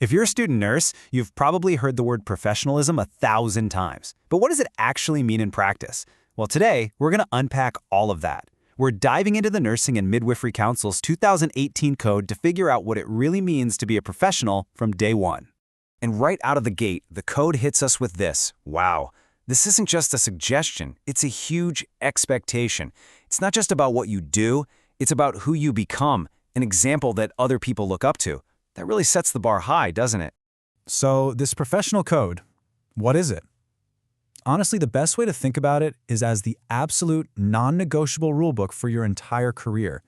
If you're a student nurse, you've probably heard the word professionalism 1,000 times. But what does it actually mean in practice? Well, today, we're going to unpack all of that. We're diving into the Nursing and Midwifery Council's 2018 code to figure out what it really means to be a professional from day one. And right out of the gate, the code hits us with this. Wow, this isn't just a suggestion, it's a huge expectation. It's not just about what you do, it's about who you become, an example that other people look up to. That really sets the bar high, doesn't it? So this professional code, what is it? Honestly, the best way to think about it is as the absolute non-negotiable rulebook for your entire career.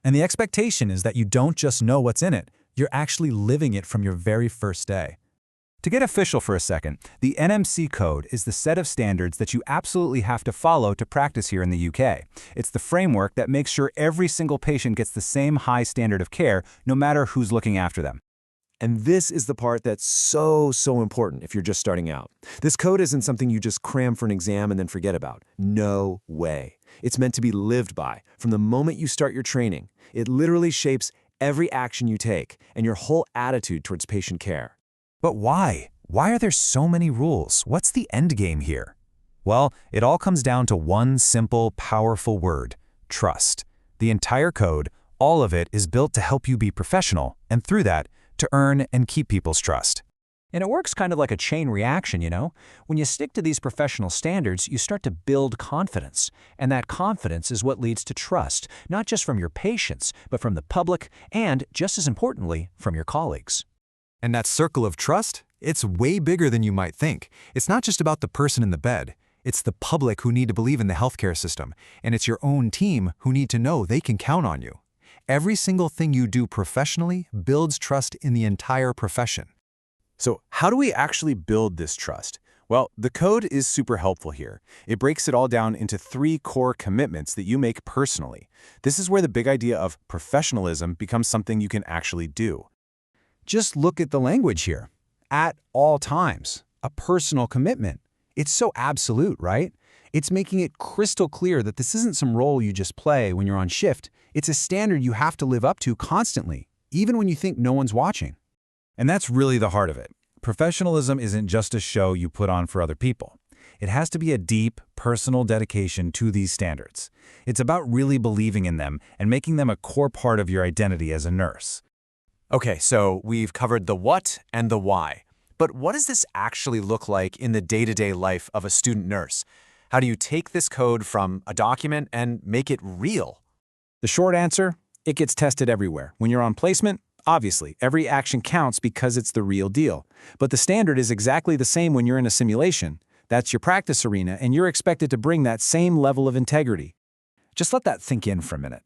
And the expectation is that you don't just know what's in it, you're actually living it from your very first day. To get official for a second, the NMC code is the set of standards that you absolutely have to follow to practice here in the UK. It's the framework that makes sure every single patient gets the same high standard of care, no matter who's looking after them. And this is the part that's so important if you're just starting out. This code isn't something you just cram for an exam and then forget about. No way. It's meant to be lived by from the moment you start your training. It literally shapes every action you take and your whole attitude towards patient care. But why? Why are there so many rules? What's the end game here? Well, it all comes down to one simple, powerful word: trust. The entire code, all of it, is built to help you be professional, and through that, to earn and keep people's trust. And it works kind of like a chain reaction, you know? When you stick to these professional standards, you start to build confidence. And that confidence is what leads to trust, not just from your patients, but from the public, and, just as importantly, from your colleagues. And that circle of trust, it's way bigger than you might think. It's not just about the person in the bed. It's the public who need to believe in the healthcare system, and it's your own team who need to know they can count on you. Every single thing you do professionally builds trust in the entire profession. So how do we actually build this trust? Well, the code is super helpful here. It breaks it all down into 3 core commitments that you make personally. This is where the big idea of professionalism becomes something you can actually do. Just look at the language here. At all times, a personal commitment. It's so absolute, right? It's making it crystal clear that this isn't some role you just play when you're on shift. It's a standard you have to live up to constantly, even when you think no one's watching. And that's really the heart of it. Professionalism isn't just a show you put on for other people. It has to be a deep, personal dedication to these standards. It's about really believing in them and making them a core part of your identity as a nurse. Okay, so we've covered the what and the why. But what does this actually look like in the day-to-day life of a student nurse? How do you take this code from a document and make it real? The short answer, it gets tested everywhere. When you're on placement, obviously, every action counts because it's the real deal. But the standard is exactly the same when you're in a simulation. That's your practice arena, and you're expected to bring that same level of integrity. Just let that sink in for a minute.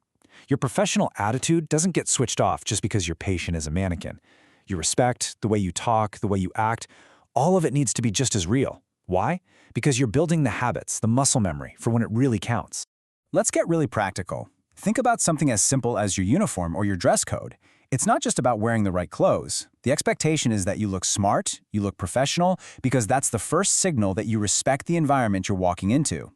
Your professional attitude doesn't get switched off just because your patient is a mannequin. Your respect, the way you talk, the way you act, all of it needs to be just as real. Why? Because you're building the habits, the muscle memory, for when it really counts. Let's get really practical. Think about something as simple as your uniform or your dress code. It's not just about wearing the right clothes. The expectation is that you look smart, you look professional, because that's the first signal that you respect the environment you're walking into.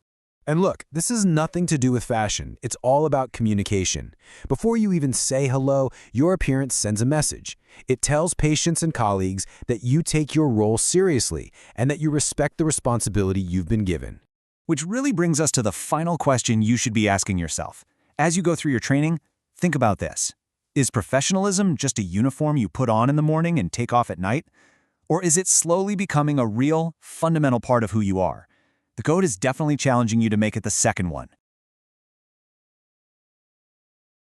And look, this has nothing to do with fashion. It's all about communication. Before you even say hello, your appearance sends a message. It tells patients and colleagues that you take your role seriously and that you respect the responsibility you've been given. Which really brings us to the final question you should be asking yourself. As you go through your training, think about this. Is professionalism just a uniform you put on in the morning and take off at night? Or is it slowly becoming a real, fundamental part of who you are? The code is definitely challenging you to make it the second one.